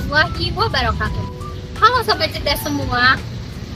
warahmatullahi wabarakatuh. Halo Sobat Cerdas semua,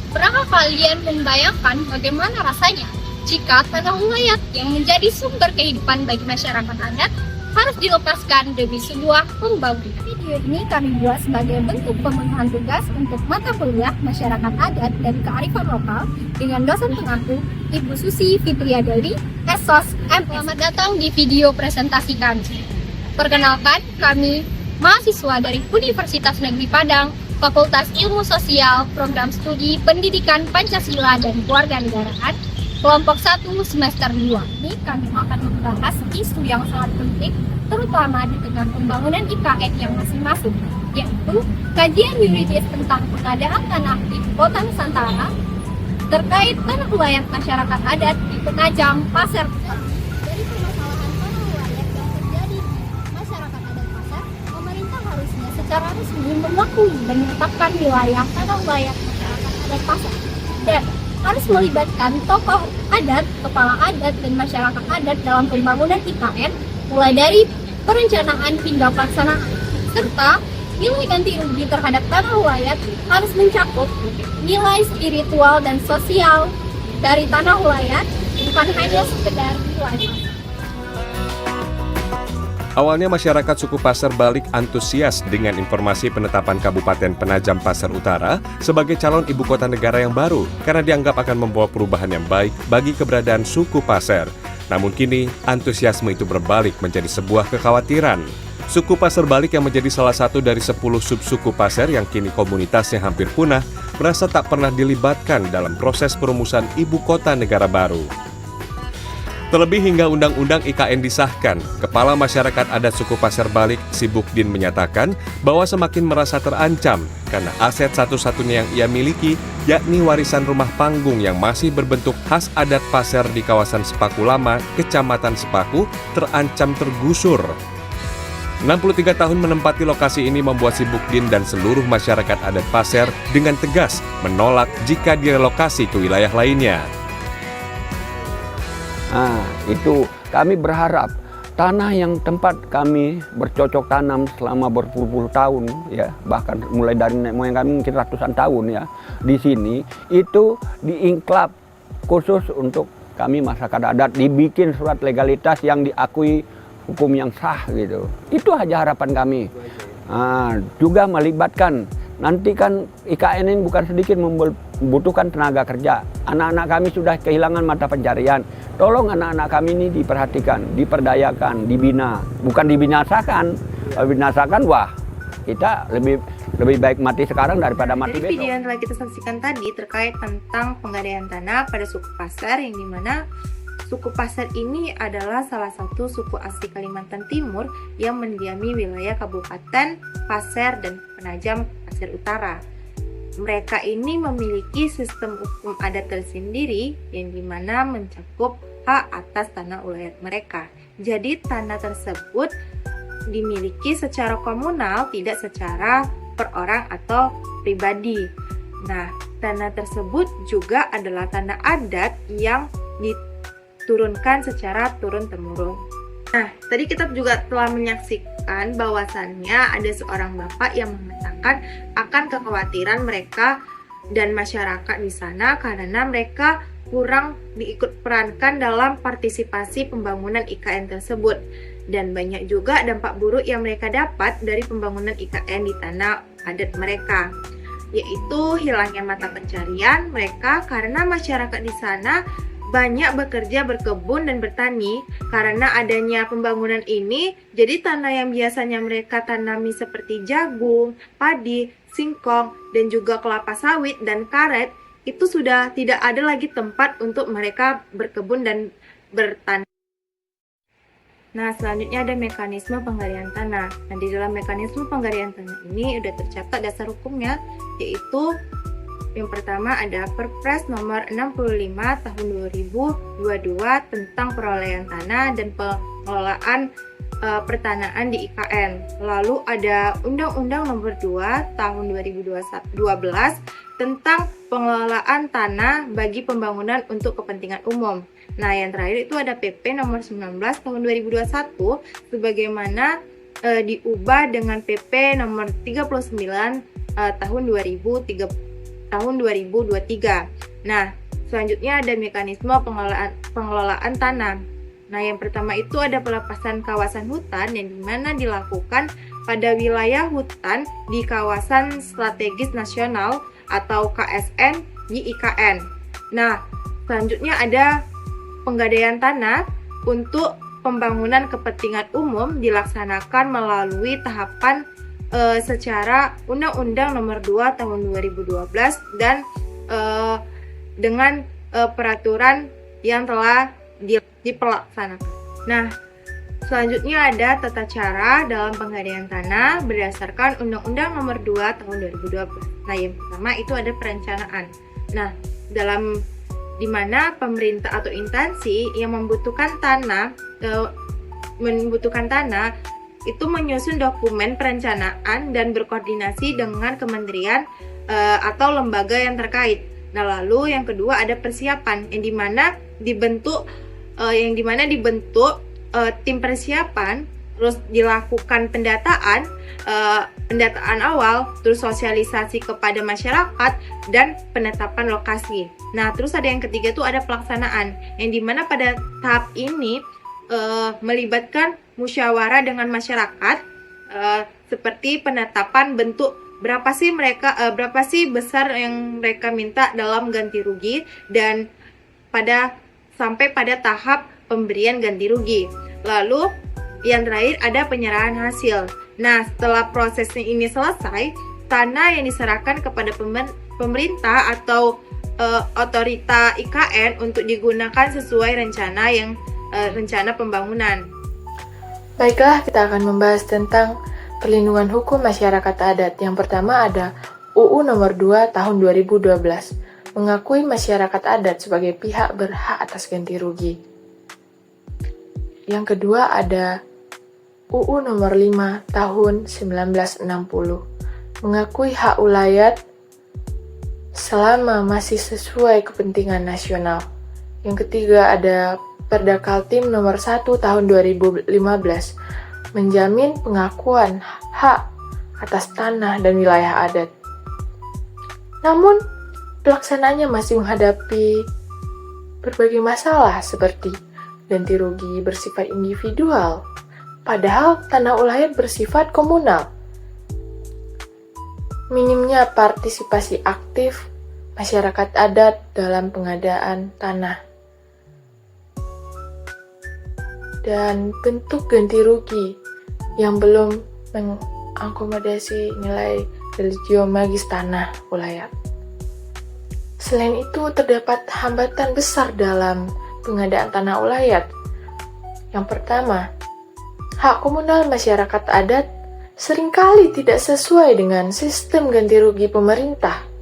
pernahkah kalian membayangkan bagaimana rasanya jika tanah ulayat yang menjadi sumber kehidupan bagi masyarakat adat harus dilepaskan demi sebuah pembangunan? Video ini kami buat sebagai bentuk pemenuhan tugas untuk mata kuliah masyarakat adat dan kearifan lokal dengan dosen pengaku Ibu Susi Fitria Dewi, Esos M. Selamat datang di video presentasi kami. Perkenalkan, kami mahasiswa dari Universitas Negeri Padang, Fakultas Ilmu Sosial, Program Studi Pendidikan Pancasila dan Kewarganegaraan, kelompok 1 semester 2. Ini kami akan membahas isu yang sangat penting, terutama di tengah pembangunan IKN yang masing-masing, yaitu kajian yuridis tentang pengadaan tanah di Kota Nusantara terkait tanah ulayat masyarakat adat di Penajam Pasir. Dari permasalahan tanah ulayat yang terjadi di masyarakat adat Pasir, pemerintah harusnya secara resmi mengakui dan menetapkan wilayah tanah ulayat masyarakat adat Pasir dan harus melibatkan tokoh adat, kepala adat, dan masyarakat adat dalam pembangunan IKN, mulai dari perencanaan hingga pelaksanaan, serta nilai ganti rugi terhadap tanah ulayat harus mencakup nilai spiritual dan sosial dari tanah ulayat, bukan hanya sekedar nilai. Awalnya masyarakat suku Pasir Balik antusias dengan informasi penetapan Kabupaten Penajam Pasir Utara sebagai calon ibu kota negara yang baru karena dianggap akan membawa perubahan yang baik bagi keberadaan suku Pasir. Namun kini, antusiasme itu berbalik menjadi sebuah kekhawatiran. Suku Pasir Balik yang menjadi salah satu dari 10 subsuku Pasir yang kini komunitasnya hampir punah, merasa tak pernah dilibatkan dalam proses perumusan ibu kota negara baru. Terlebih hingga Undang-Undang IKN disahkan, Kepala Masyarakat Adat Suku Pasir Balik, Sibukdin menyatakan bahwa semakin merasa terancam karena aset satu-satunya yang ia miliki, yakni warisan rumah panggung yang masih berbentuk khas adat Pasir di kawasan Sepaku Lama, Kecamatan Sepaku, terancam tergusur. 63 tahun menempati lokasi ini membuat Sibukdin dan seluruh masyarakat adat Pasir dengan tegas menolak jika direlokasi ke wilayah lainnya. Nah, itu kami berharap tanah yang tempat kami bercocok tanam selama berpuluh-puluh tahun, ya, bahkan mulai dari nenek moyang kami mungkin ratusan tahun, ya, di sini itu diinklap khusus untuk kami masyarakat adat, dibikin surat legalitas yang diakui hukum yang sah gitu. Itu aja harapan kami. Nah, juga melibatkan. Nanti kan IKN ini bukan sedikit membutuhkan tenaga kerja. Anak-anak kami sudah kehilangan mata pencarian. Tolong anak-anak kami ini diperhatikan, diperdayakan, dibina. Bukan dibinasakan. Kalau dibinasakan, wah, kita lebih baik mati sekarang daripada mati besok. Dari video yang telah kita saksikan tadi terkait tentang penggadaian tanah pada suku Pasir, yang dimana suku Pasir ini adalah salah satu suku asli Kalimantan Timur yang mendiami wilayah Kabupaten Pasir dan Penajam Pasir Utara. Mereka ini memiliki sistem hukum adat tersendiri yang dimana mencakup hak atas tanah ulayat mereka. Jadi tanah tersebut dimiliki secara komunal, tidak secara per orang atau pribadi. Nah, tanah tersebut juga adalah tanah adat yang diturunkan secara turun-temurun. Nah, tadi kita juga telah menyaksikan bahwasannya ada seorang bapak yang mengatakan akan kekhawatiran mereka dan masyarakat di sana karena mereka kurang diikutperankan dalam partisipasi pembangunan IKN tersebut. Dan banyak juga dampak buruk yang mereka dapat dari pembangunan IKN di tanah adat mereka, yaitu hilangnya mata pencarian mereka karena masyarakat di sana banyak bekerja berkebun dan bertani. Karena adanya pembangunan ini, jadi tanah yang biasanya mereka tanami seperti jagung, padi, singkong, dan juga kelapa sawit dan karet, itu sudah tidak ada lagi tempat untuk mereka berkebun dan bertani. Nah, selanjutnya ada mekanisme penggadaian tanah. Nah, di dalam mekanisme penggadaian tanah ini sudah tercatat dasar hukumnya, yaitu yang pertama ada Perpres nomor 65 tahun 2022 tentang perolehan tanah dan pengelolaan pertanahan di IKN. Lalu ada Undang-Undang nomor 2 tahun 2012 tentang pengelolaan tanah bagi pembangunan untuk kepentingan umum. Nah, yang terakhir itu ada PP nomor 19 tahun 2021 sebagaimana diubah dengan PP nomor 39 tahun 2023. Nah, selanjutnya ada mekanisme pengelolaan tanah. Nah, yang pertama itu ada pelepasan kawasan hutan yang dimana dilakukan pada wilayah hutan di kawasan strategis nasional atau KSN di IKN. Nah, selanjutnya ada penggadaian tanah untuk pembangunan kepentingan umum dilaksanakan melalui tahapan secara Undang-Undang Nomor 2 Tahun 2012 dan dengan peraturan yang telah dipelaksanakan. Nah, selanjutnya ada tata cara dalam penggadaian tanah berdasarkan Undang-Undang Nomor 2 Tahun 2012. Nah, yang pertama itu ada perencanaan. Nah, di mana pemerintah atau instansi yang membutuhkan tanah itu menyusun dokumen perencanaan dan berkoordinasi dengan kementerian atau lembaga yang terkait. Nah, lalu yang kedua ada persiapan yang dimana dibentuk tim persiapan, terus dilakukan pendataan awal, terus sosialisasi kepada masyarakat dan penetapan lokasi. Nah, terus ada yang ketiga tuh ada pelaksanaan yang dimana pada tahap ini melibatkan musyawarah dengan masyarakat seperti penetapan bentuk berapa sih besar yang mereka minta dalam ganti rugi dan sampai pada tahap pemberian ganti rugi. Lalu yang terakhir ada penyerahan hasil. Nah, setelah prosesnya ini selesai, tanah yang diserahkan kepada pemerintah atau otorita IKN untuk digunakan sesuai rencana pembangunan. Baiklah, kita akan membahas tentang perlindungan hukum masyarakat adat. Yang pertama ada UU Nomor 2 Tahun 2012, mengakui masyarakat adat sebagai pihak berhak atas ganti rugi. Yang kedua ada UU Nomor 5 Tahun 1960, mengakui hak ulayat selama masih sesuai kepentingan nasional. Yang ketiga ada Perda Kaltim Nomor 1 Tahun 2015, menjamin pengakuan hak atas tanah dan wilayah adat. Namun, pelaksanaannya masih menghadapi berbagai masalah seperti ganti rugi bersifat individual, padahal tanah ulayat bersifat komunal. Minimnya partisipasi aktif masyarakat adat dalam pengadaan tanah. Dan bentuk ganti rugi yang belum mengakomodasi nilai religio magis tanah ulayat. Selain itu, terdapat hambatan besar dalam pengadaan tanah ulayat. Yang pertama, hak komunal masyarakat adat seringkali tidak sesuai dengan sistem ganti rugi pemerintah.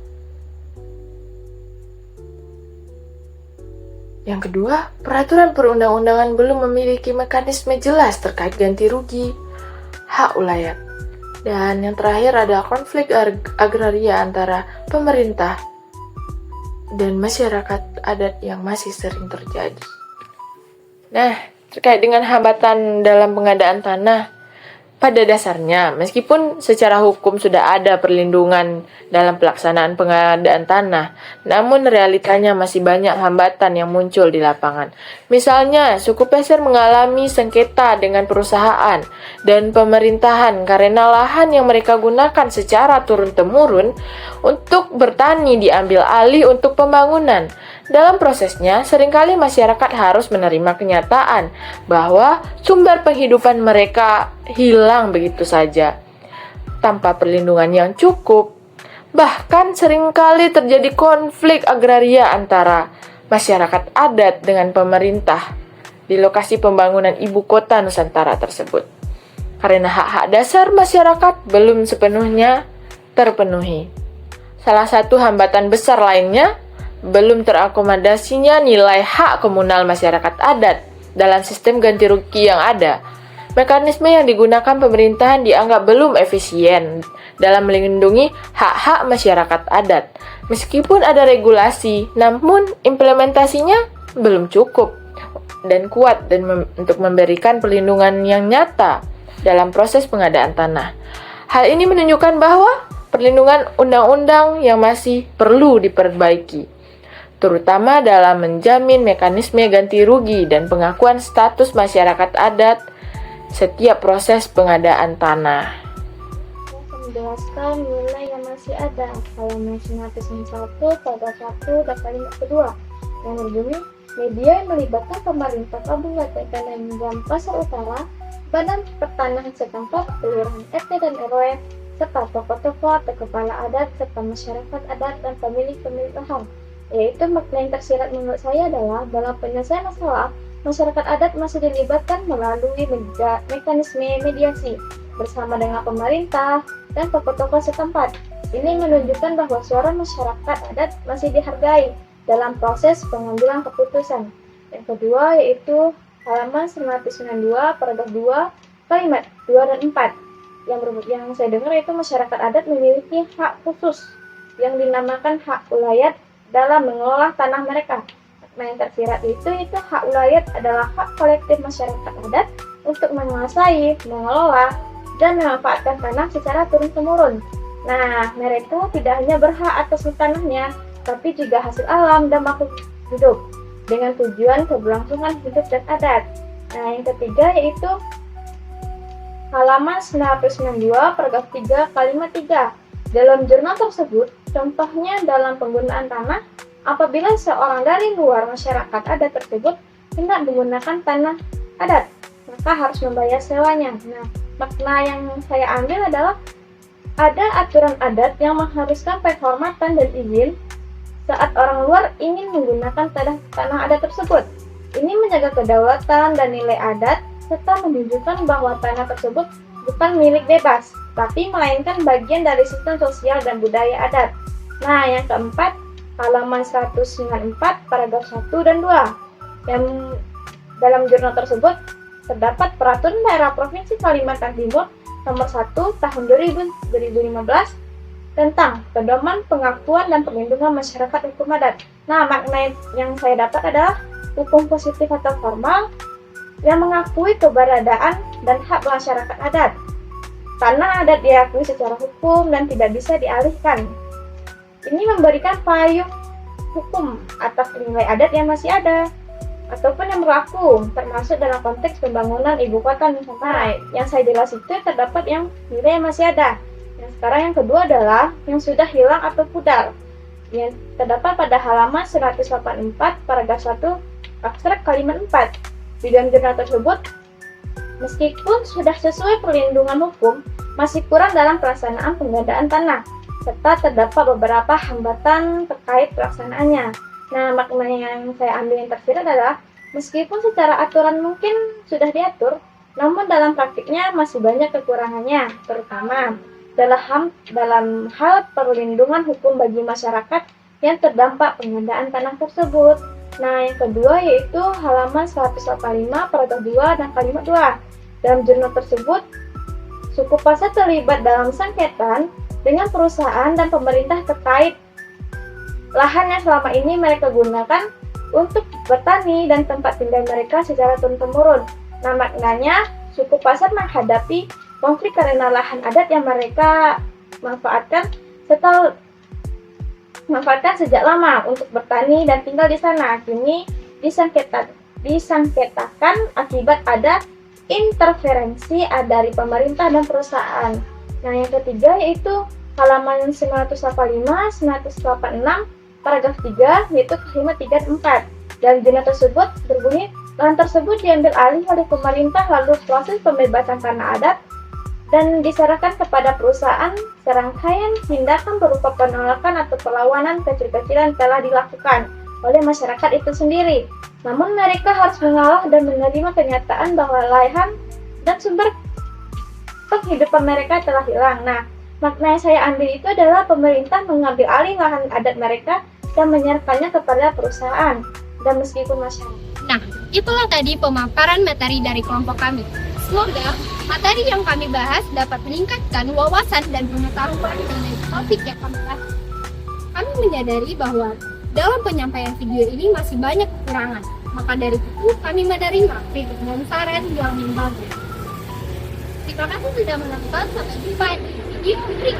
Yang kedua, peraturan perundang-undangan belum memiliki mekanisme jelas terkait ganti rugi hak ulayat. Dan yang terakhir ada konflik agraria antara pemerintah dan masyarakat adat yang masih sering terjadi. Nah, terkait dengan hambatan dalam pengadaan tanah, pada dasarnya, meskipun secara hukum sudah ada perlindungan dalam pelaksanaan pengadaan tanah, namun realitanya masih banyak hambatan yang muncul di lapangan. Misalnya, suku Peser mengalami sengketa dengan perusahaan dan pemerintahan karena lahan yang mereka gunakan secara turun-temurun untuk bertani diambil alih untuk pembangunan. Dalam prosesnya, seringkali masyarakat harus menerima kenyataan bahwa sumber penghidupan mereka hilang begitu saja, tanpa perlindungan yang cukup. Bahkan seringkali terjadi konflik agraria antara masyarakat adat dengan pemerintah di lokasi pembangunan ibu kota Nusantara tersebut. Karena hak-hak dasar masyarakat belum sepenuhnya terpenuhi. Salah satu hambatan besar lainnya, belum terakomodasinya nilai hak komunal masyarakat adat dalam sistem ganti rugi yang ada. Mekanisme yang digunakan pemerintahan dianggap belum efisien dalam melindungi hak-hak masyarakat adat. Meskipun ada regulasi, namun implementasinya belum cukup dan kuat untuk memberikan perlindungan yang nyata. dalam proses pengadaan tanah. Hal ini menunjukkan bahwa perlindungan undang-undang yang masih perlu diperbaiki, terutama dalam menjamin mekanisme ganti rugi dan pengakuan status masyarakat adat setiap proses pengadaan tanah. Menjelaskan nilai yang masih ada halaman 901 pada 1 dan kalimat kedua yang berbunyi media yang melibatkan pemerintah Kabupaten Penajam Pasar Utara, Badan Pertanahan setempat, kelurahan RT dan RW, serta tokoh-tokoh atau kepala adat serta masyarakat adat dan pemilik lahan. Yaitu makna yang tersirat menurut saya adalah dalam penyelesaian masalah, masyarakat adat masih dilibatkan melalui mekanisme mediasi bersama dengan pemerintah dan tokoh-tokoh setempat. Ini menunjukkan bahwa suara masyarakat adat masih dihargai dalam proses pengambilan keputusan. Yang kedua yaitu halaman 992 paragraf 2 kalimat 2 dan 4. Yang saya dengar yaitu masyarakat adat memiliki hak khusus yang dinamakan hak ulayat dalam mengelola tanah mereka. Nah, yang tersirat itu hak ulayat adalah hak kolektif masyarakat adat untuk menguasai, mengelola, dan memanfaatkan tanah secara turun-temurun. Nah, mereka tidak hanya berhak atas tanahnya, tapi juga hasil alam dan makhluk hidup dengan tujuan keberlangsungan hidup dan adat. Nah, yang ketiga yaitu halaman 992 paragraf 3 kalimat 3. Dalam jurnal tersebut, contohnya dalam penggunaan tanah, apabila seorang dari luar masyarakat adat tersebut hendak menggunakan tanah adat, maka harus membayar sewanya. Nah, makna yang saya ambil adalah ada aturan adat yang mengharuskan penghormatan dan izin saat orang luar ingin menggunakan tanah adat tersebut. Ini menjaga kedaulatan dan nilai adat, serta menunjukkan bahwa tanah tersebut bukan milik bebas, tapi melainkan bagian dari sistem sosial dan budaya adat. Nah, yang keempat, halaman 194, paragraf 1 dan 2. Yang dalam jurnal tersebut terdapat Peraturan Daerah Provinsi Kalimantan Timur Nomor 1 Tahun 2015 tentang pedoman pengakuan dan perlindungan masyarakat hukum adat. Nah, makna yang saya dapat adalah hukum positif atau formal yang mengakui keberadaan dan hak masyarakat adat. Tanah adat diakui secara hukum dan tidak bisa dialihkan. Ini memberikan payung hukum atas nilai adat yang masih ada ataupun yang berlaku, termasuk dalam konteks pembangunan ibu kota Nusantara. Yang saya jelas itu terdapat yang nilai yang masih ada. Yang sekarang yang kedua adalah yang sudah hilang atau pudar, yang terdapat pada halaman 184 paragraf 1 abstrak kalimat 4. Di dalam jurnal tersebut, meskipun sudah sesuai perlindungan hukum, masih kurang dalam pelaksanaan pengadaan tanah, serta terdapat beberapa hambatan terkait pelaksanaannya. Nah, makna yang saya ambil yang tersirat adalah meskipun secara aturan mungkin sudah diatur, namun dalam praktiknya masih banyak kekurangannya, terutama dalam hal perlindungan hukum bagi masyarakat yang terdampak pengadaan tanah tersebut. Nah, yang kedua yaitu halaman 185 paragraf 2 dan kalimat 2. Dalam jurnal tersebut, suku Pasar terlibat dalam sengketa dengan perusahaan dan pemerintah terkait lahan yang selama ini mereka gunakan untuk bertani dan tempat tinggal mereka secara turun-temurun. Nah, maknanya suku Pasar menghadapi konflik karena lahan adat yang mereka manfaatkan sejak lama untuk bertani dan tinggal di sana. Kini disengketakan akibat ada interferensi dari pemerintah dan perusahaan. Nah, yang ketiga yaitu halaman 985, 986, paragraf 3, yaitu kalimat 3 dan 4. Dalam jurnal tersebut berbunyi, lahan tersebut diambil alih oleh pemerintah lalu proses pembebasan tanah adat dan diserahkan kepada perusahaan. Serangkaian tindakan berupa penolakan atau perlawanan kecil-kecilan telah dilakukan oleh masyarakat itu sendiri. Namun mereka harus mengalah dan menerima kenyataan bahwa lahan dan sumber penghidupan mereka telah hilang. Nah, makna yang saya ambil itu adalah pemerintah mengambil alih lahan adat mereka dan menyerahkannya kepada perusahaan dan meskipun masyarakat. Nah, itulah tadi pemaparan materi dari kelompok kami. Semoga materi yang kami bahas dapat meningkatkan wawasan dan pengetahuan mengenai topik yang kami bahas. Kami menyadari bahwa dalam penyampaian video ini masih banyak kekurangan. Maka dari itu kami menerima kritik dan saran yang bagus. Terima kasih sudah menonton, sampai jumpa di video berikutnya.